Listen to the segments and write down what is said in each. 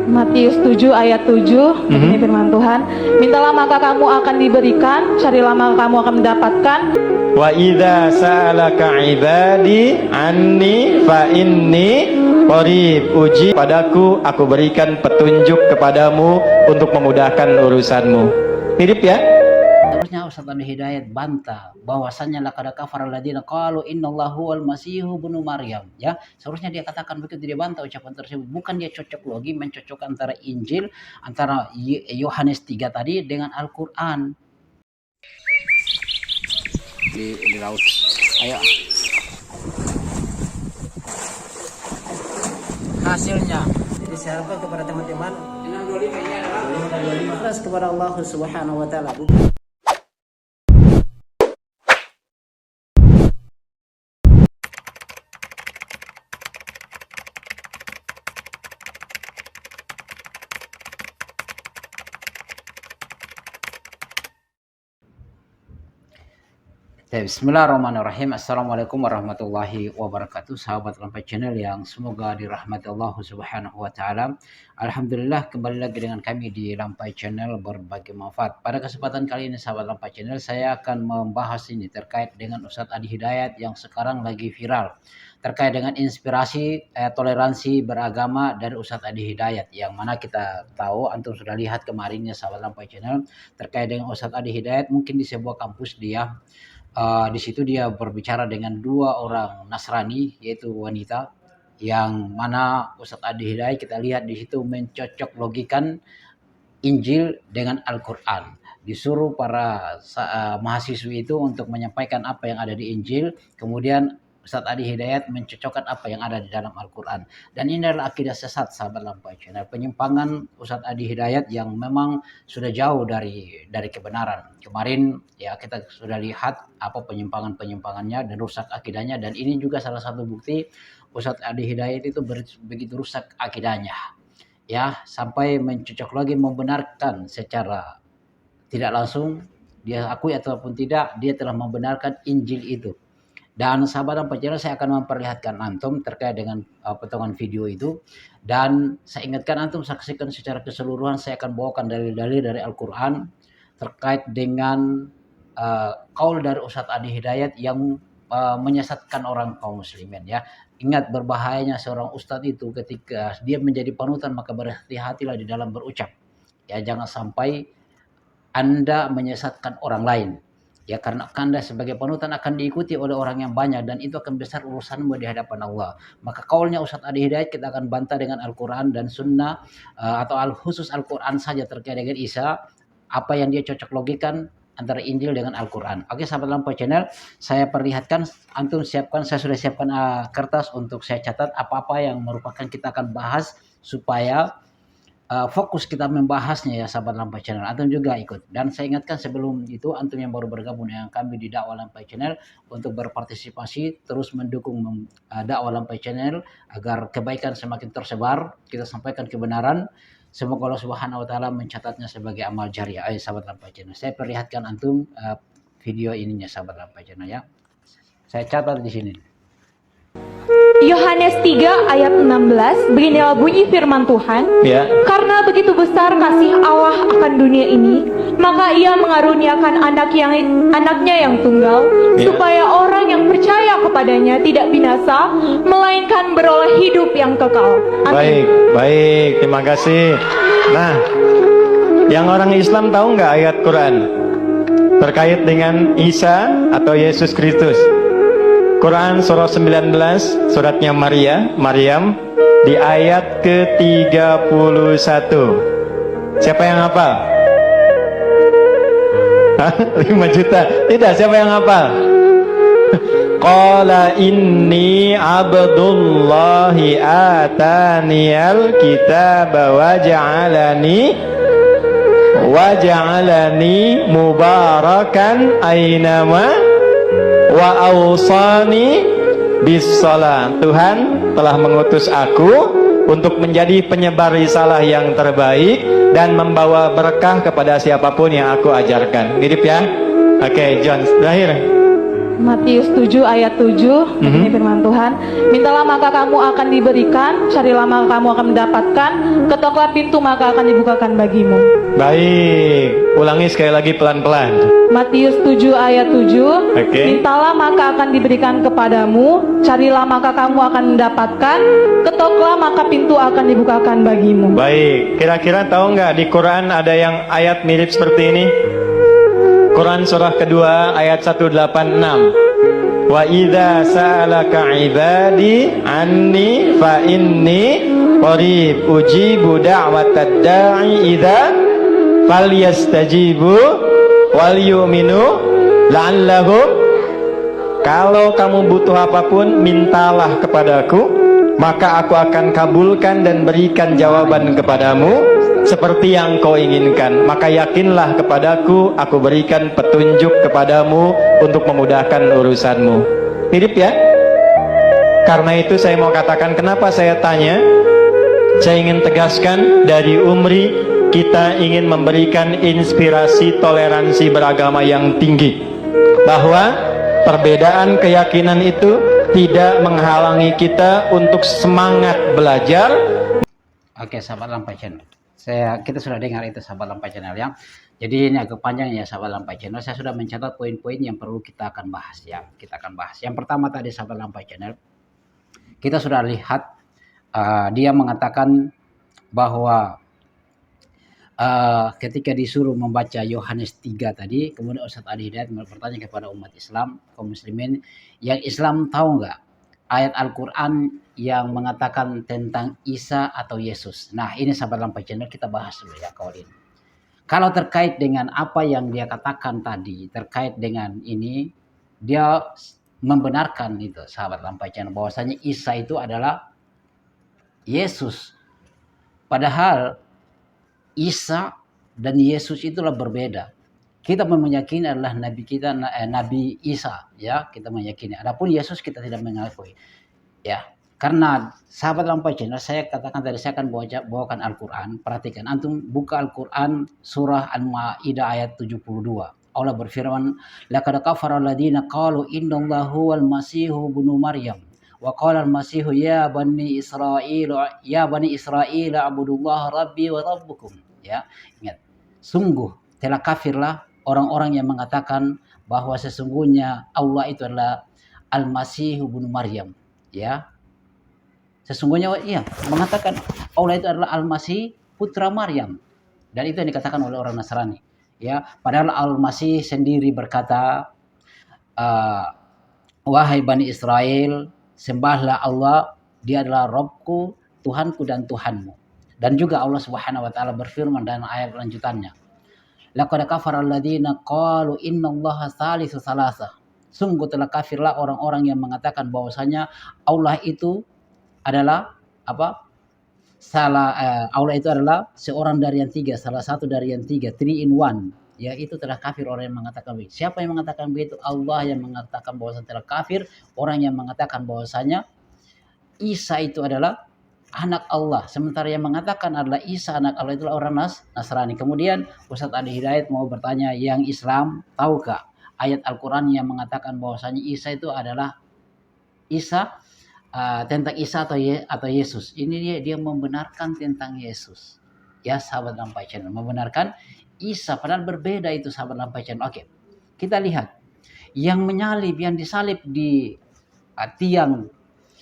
Matius 7 ayat 7, ini firman Tuhan. Mintalah maka kamu akan diberikan, carilah maka kamu akan mendapatkan. Wa idza sa'alaka 'ibadi anni fa inni qarib. Uji padaku, aku berikan petunjuk kepadamu untuk memudahkan urusanmu. Mirip ya? Harusnya Ustaz Adi Hidayat bantah bahwasannya laqad kafara alladziina qalu innallahu wal masihu ibnu Maryam, ya. Seharusnya dia katakan begitu, dia bantah ucapan tersebut. Bukan dia cocok logi mencocokkan antara Injil, antara Yohanes 3 tadi dengan Al-Qur'an. Di laut. Ayo. Hasilnya jadi saya harapkan kepada teman-teman ikhlas kepada Allah Subhanahu wa taala. Bismillahirrahmanirrahim. Assalamualaikum warahmatullahi wabarakatuh. Sahabat Lampai Channel yang semoga dirahmati Allah Subhanahu wa taala. Alhamdulillah, kembali lagi dengan kami di Lampai Channel berbagi manfaat. Pada kesempatan kali ini sahabat Lampai Channel, saya akan membahas ini terkait dengan Ustaz Adi Hidayat yang sekarang lagi viral. Terkait dengan inspirasi toleransi beragama dari Ustaz Adi Hidayat, yang mana kita tahu, antum sudah lihat kemarinnya sahabat Lampai Channel, terkait dengan Ustaz Adi Hidayat mungkin di sebuah kampus dia. Di situ dia berbicara dengan dua orang Nasrani, yaitu wanita, yang mana Ustadz Adi Hidayat kita lihat di situ mencocok logikan Injil dengan Al-Quran. Disuruh para mahasiswi itu untuk menyampaikan apa yang ada di Injil, kemudian Ustadz Adi Hidayat mencocokkan apa yang ada di dalam Al-Quran. Dan ini adalah akidah sesat sahabat Lampai Channel, penyimpangan Ustadz Adi Hidayat yang memang sudah jauh dari kebenaran. Kemarin ya kita sudah lihat apa penyimpangannya dan rusak akidahnya, dan ini juga salah satu bukti Ustadz Adi Hidayat itu begitu rusak akidahnya, ya, sampai mencocok lagi membenarkan secara tidak langsung, dia akui ataupun tidak, dia telah membenarkan Injil itu. Dan sahabat Lampai Channel, saya akan memperlihatkan antum terkait dengan potongan video itu, dan saya ingatkan antum saksikan secara keseluruhan. Saya akan bawakan dalil-dalil dari Al-Quran terkait dengan qaul dari Ustadz Adi Hidayat yang menyesatkan orang kaum muslimin, ya. Ingat berbahayanya seorang ustadz itu ketika dia menjadi panutan, maka berhati-hatilah di dalam berucap, ya. Jangan sampai Anda menyesatkan orang lain, ya, karena Anda sebagai panutan akan diikuti oleh orang yang banyak, dan itu akan besar urusanmu di hadapan Allah. Maka kaulnya Ustadz Adi Hidayat kita akan bantah dengan Al-Quran dan Sunnah, atau khusus Al-Quran saja terkait dengan Isa, apa yang dia cocok logikan antara Injil dengan Al-Quran. Oke sahabat Lampai Channel, saya perlihatkan, antum siapkan, saya sudah siapkan kertas untuk saya catat apa-apa yang merupakan kita akan bahas, supaya fokus kita membahasnya, ya sahabat Lampai Channel. Antum juga ikut. Dan saya ingatkan sebelum itu, antum yang baru bergabung dengan kami di dakwah Lampai Channel, untuk berpartisipasi terus mendukung dakwah Lampai Channel agar kebaikan semakin tersebar, kita sampaikan kebenaran. Semoga Allah Subhanahu wa taala mencatatnya sebagai amal jariah. Ayo sahabat Lampai Channel, saya perlihatkan antum video ininya sahabat Lampai Channel, ya. Saya catat di sini. Yohanes 3 ayat 16, beginilah bunyi firman Tuhan, Ya. karena begitu besar kasih Allah akan dunia ini, maka ia mengaruniakan anaknya yang tunggal, Ya. supaya orang yang percaya kepadanya tidak binasa, melainkan beroleh hidup yang kekal. Amin. Baik, terima kasih. Nah, yang orang Islam tahu nggak ayat Quran terkait dengan Isa atau Yesus Kristus? Quran surah 19, suratnya Maryam, di ayat ke-31. Siapa yang hafal? 5 juta. Tidak, siapa yang hafal? Qala inni abdullahi ataniyal kitaba waja'alani mubarakan ainama wa awsani bis shalah. Tuhan telah mengutus aku untuk menjadi penyebar risalah yang terbaik dan membawa berkah kepada siapapun yang aku ajarkan. Mirip ya? Oke, John, terakhir. Matius 7 ayat 7, ini firman Tuhan. Mintalah maka kamu akan diberikan, carilah maka kamu akan mendapatkan, ketoklah pintu maka akan dibukakan bagimu. Baik, ulangi sekali lagi pelan-pelan. Matius 7 ayat 7. Oke. Mintalah maka akan diberikan kepadamu, carilah maka kamu akan mendapatkan, ketoklah maka pintu akan dibukakan bagimu. Baik, kira-kira tahu nggak di Quran ada yang ayat mirip seperti ini? Quran surah kedua ayat 186. Wa idza sa'alaka ibadi anni fa inni qarib ujibu da'watad da'i idza falyastajibu wal yu'minu la'allahum. Kalau kamu butuh apapun, mintalah kepadaku, maka aku akan kabulkan dan berikan jawaban kepadamu seperti yang kau inginkan. Maka yakinlah kepadaku, aku berikan petunjuk kepadamu untuk memudahkan urusanmu. Mirip ya? Karena itu saya mau katakan, kenapa saya tanya, saya ingin tegaskan dari Umri, kita ingin memberikan inspirasi toleransi beragama yang tinggi, bahwa perbedaan keyakinan itu tidak menghalangi kita untuk semangat belajar. Oke, sahabat Lampai Channel. Kita sudah dengar itu, sahabat Lampai Channel ya. Jadi ini agak panjang ya, sahabat Lampai Channel. Saya sudah mencatat poin-poin yang perlu kita akan bahas ya. Kita akan bahas. Yang pertama tadi, sahabat Lampai Channel, kita sudah lihat dia mengatakan bahwa ketika disuruh membaca Yohanes 3 tadi, kemudian Ustadz Adi Hidayat bertanya kepada umat Islam, kaum muslimin, yang Islam tahu nggak ayat Al-Quran yang mengatakan tentang Isa atau Yesus? Nah, ini sahabat Lampai Channel, kita bahas dulu ya kawan ini. Kalau terkait dengan apa yang dia katakan tadi, terkait dengan ini, dia membenarkan itu, sahabat Lampai Channel, bahwasanya Isa itu adalah Yesus. Padahal Isa dan Yesus itulah berbeda. Kita meyakini adalah Nabi kita, Nabi Isa, ya, kita meyakini. Adapun Yesus kita tidak mengakui, ya. Karena sahabat Lampai Channel, saya katakan tadi, saya akan bawakan Al-Quran. Perhatikan, antum buka Al-Quran surah Al-Ma'idah ayat 72. Allah berfirman, laqad kafara alladziina qalu innallahu wal masihu ibnu Maryam. Wa qala al-masihu ya bani Israil a'budullaha rabbi wa rabbukum. Ya, ingat. Sungguh telah kafirlah orang-orang yang mengatakan bahwa sesungguhnya Allah itu adalah Al-Masih ibnu Maryam, ya. Sesungguhnya iya, mengatakan Allah itu adalah Al-Masih putra Maryam. Dan itu yang dikatakan oleh orang Nasrani, ya. Padahal Al-Masih sendiri berkata, wahai Bani Israel, sembahlah Allah, dia adalah Robku, Tuhanku dan Tuhanmu. Dan juga Allah Subhanahu wa taala berfirman dalam ayat lanjutannya, laqad kafara alladziina qalu innallaha tsalitsu tsalatsa. Sungguh telah kafirlah orang-orang yang mengatakan bahwasanya Allah itu adalah apa? Allah itu adalah seorang dari yang tiga, salah satu dari yang tiga, 3 in 1. Ya, itu telah kafir orang yang mengatakan begitu. Siapa yang mengatakan begitu? Allah yang mengatakan bahwasanya telah kafir orang yang mengatakan bahwasanya Isa itu adalah anak Allah. Sementara yang mengatakan adalah Isa anak Allah itulah orang Nasrani. Kemudian Ustadz Adi Hidayat mau bertanya, yang Islam tahukah ayat Al-Quran yang mengatakan bahwasanya Isa itu adalah Isa, tentang Isa atau Yesus? Ini dia membenarkan tentang Yesus. Ya, sahabat Lampai Channel, membenarkan Isa, padahal berbeda itu, sahabat Lampai Channel. Oke, kita lihat yang menyalib, yang disalib di tiang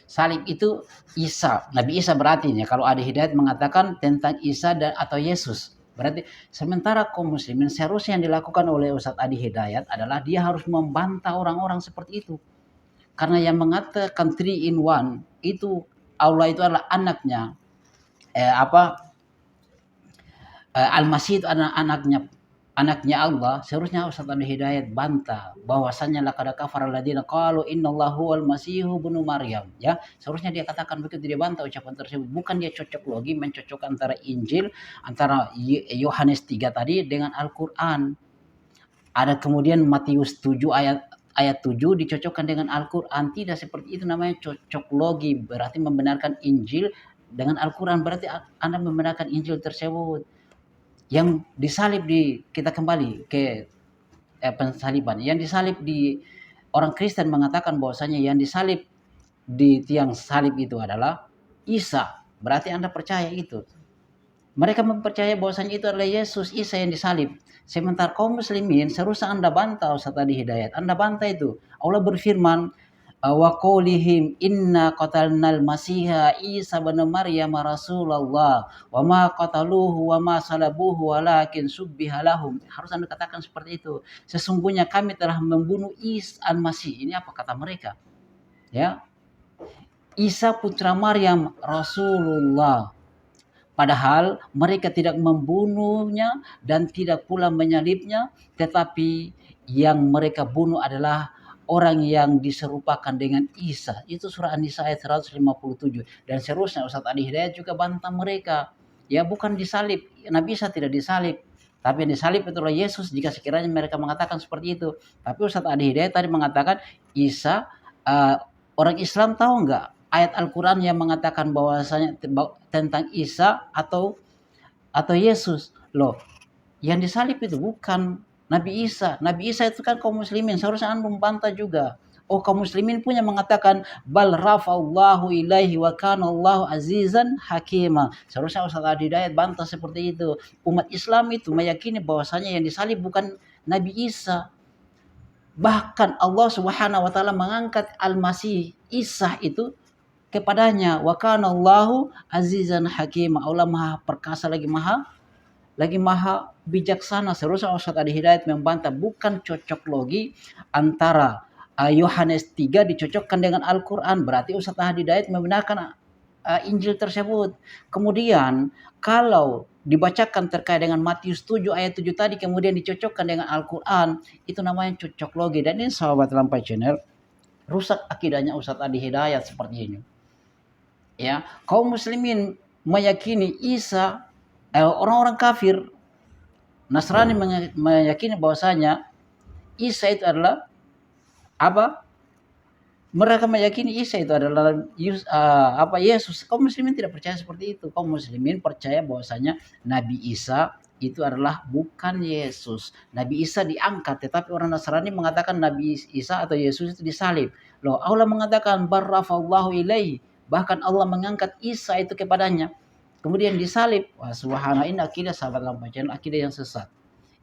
salib itu Isa, Nabi Isa. Berarti ya, kalau ada Hidayat mengatakan tentang Isa atau Yesus, berarti sementara kaum muslimin seharusnya yang dilakukan oleh Ustadz Adi Hidayat adalah dia harus membantah orang-orang seperti itu. Karena yang mengatakan 3 in 1 itu Allah itu adalah anaknya, Al-Masih itu adalah anaknya Allah. Seharusnya Ustaz Adi Hidayat bantah bahwasanya laqad kafara alladziina qalu innallahu wal masihu ibnu Maryam, ya. Seharusnya dia katakan begitu, dia bantah ucapan tersebut, bukan dia cocok logi mencocokkan antara Injil, antara Yohanes 3 tadi dengan Al-Qur'an. Ada kemudian Matius 7 ayat 7 dicocokkan dengan Al-Quran. Tidak seperti itu, namanya cocok logi. Berarti membenarkan Injil dengan Al-Quran. Berarti Anda membenarkan Injil tersebut. Yang disalib kita kembali ke pensaliban. Yang disalib di orang Kristen mengatakan bahwasanya yang disalib di tiang salib itu adalah Isa. Berarti Anda percaya itu. Mereka mempercayai bahwasanya itu adalah Yesus, Isa yang disalib. Sementara kaum muslimin seharusnya Anda bantah Ustaz Adi Hidayat. Anda bantah itu. Allah berfirman, wa qaulihim inna qatalnal masiha Isa bin Maryam rasulullah wa ma qataluhu wa ma salabuhu walakin subbiha lahum. Harus Anda katakan seperti itu. Sesungguhnya kami telah membunuh Isa al-Masih. Ini apa kata mereka? Ya. Isa putra Maryam Rasulullah. Padahal mereka tidak membunuhnya dan tidak pula menyalibnya, tetapi yang mereka bunuh adalah orang yang diserupakan dengan Isa. Itu surah An-Nisa ayat 157. Dan seterusnya Ustaz Adi Hidayat juga bantah mereka. Ya, bukan disalib. Nabi Isa tidak disalib. Tapi yang disalib itulah Yesus jika sekiranya mereka mengatakan seperti itu. Tapi Ustaz Adi Hidayat tadi mengatakan Isa, orang Islam tahu enggak ayat Al-Quran yang mengatakan bahwasanya tentang Isa atau Yesus? Loh, yang disalib itu bukan Nabi Isa. Nabi Isa itu kan kaum muslimin. Seharusnya Anda membantah juga. Oh, kaum muslimin punya mengatakan bal rafa'allahu ilaihi wa kana Allahu azizan hakima. Seharusnya Ustaz Adi Hidayat bantah seperti itu. Umat Islam itu meyakini bahwasanya yang disalib bukan Nabi Isa. Bahkan Allah Subhanahu wa taala mengangkat Al-Masih Isa itu kepadanya, wa kana Allahu azizan hakima. Allah Maha perkasa lagi maha bijaksana. Seharusnya Ustaz Adi Hidayat membantah, bukan cocok logi antara Yohanes 3 dicocokkan dengan Al-Quran. Berarti Ustaz Adi Hidayat membenarkan Injil tersebut. Kemudian kalau dibacakan terkait dengan Matius 7 ayat 7 tadi kemudian dicocokkan dengan Al-Quran, itu namanya cocok logi. Dan ini sahabat Lampai Channel, rusak akidahnya Ustaz Adi Hidayat seperti ini. Ya, kaum muslimin meyakini Isa, orang-orang kafir Nasrani meyakini bahwasanya Isa itu adalah apa? Mereka meyakini Isa itu adalah Yesus. Kaum muslimin tidak percaya seperti itu. Kaum muslimin percaya bahwasanya Nabi Isa itu adalah bukan Yesus. Nabi Isa diangkat, tetapi orang Nasrani mengatakan Nabi Isa atau Yesus itu disalib. Loh, Allah mengatakan barrafallahu ilaihi. Bahkan Allah mengangkat Isa itu kepadanya. Kemudian disalib. Wah, subhanallah, ini akidah sahabat Lampai Channel, akidah yang sesat.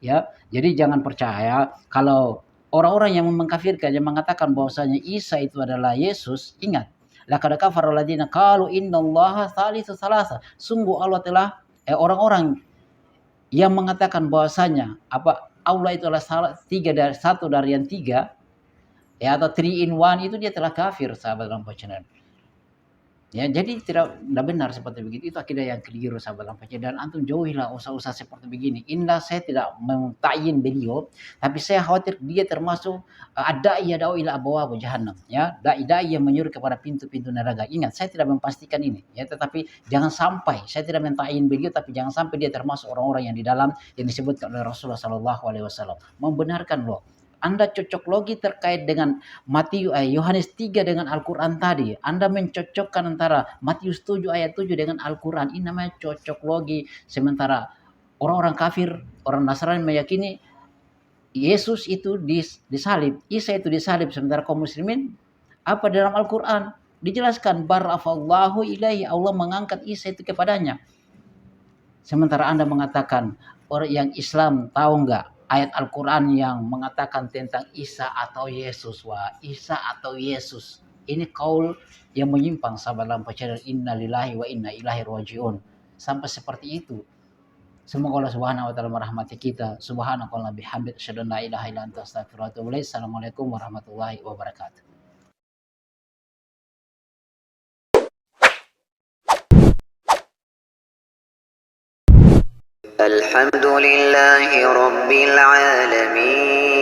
Ya, jadi jangan percaya kalau orang-orang yang mengkafirkan, yang mengatakan bahwasanya Isa itu adalah Yesus. Ingat, laqad kafara alladziina qalu innallaha tsalitsu tsalasa. Sungguh Allah telah orang-orang yang mengatakan bahwasanya Allah itu adalah satu dari yang tiga, ya, atau 3 in 1, itu dia telah kafir sahabat Lampai Channel. Ya, jadi tidak benar seperti begitu. Itu akidah yang keliru sahabat Lampai Channel. Dan antum jauhilah usaha-usaha seperti begini. Inilah saya tidak mentayin beliau, tapi saya khawatir dia termasuk ad-da'i yad'u ila abwaab jahannam, ya, dai yang menyuruh kepada pintu-pintu neraka. Ingat, saya tidak memastikan ini, ya, tetapi jangan sampai, saya tidak mentayin beliau, tapi jangan sampai dia termasuk orang-orang yang di dalam yang disebutkan oleh Rasulullah sallallahu alaihi wasallam. Membenarkan loh. Anda cocok logi terkait dengan Yohanes 3 dengan Al-Quran tadi. Anda mencocokkan antara Matius 7 ayat 7 dengan Al-Quran. Ini namanya cocok logi. Sementara orang-orang kafir, orang Nasrani meyakini Yesus itu disalib, Isa itu disalib. Sementara kaum muslimin apa dalam Al-Quran? Dijelaskan barrafallahu ilaihi, Allah mengangkat Isa itu kepadanya. Sementara Anda mengatakan orang yang Islam tahu enggak ayat Al-Quran yang mengatakan tentang Isa atau Yesus? Wah, Isa atau Yesus. Ini kaul yang menyimpang sahabat Lampai Channel. Inna lillahi wa inna ilaihi raji'un. Sampai seperti itu. Semoga Allah Subhanahu wa taala merahmati kita. Subhanakallah bihamdik asyhadu an la ilaha illa anta astaghfiruka wa atubu ilaik. Assalamualaikum warahmatullahi wabarakatuh. الحمد لله رب العالمين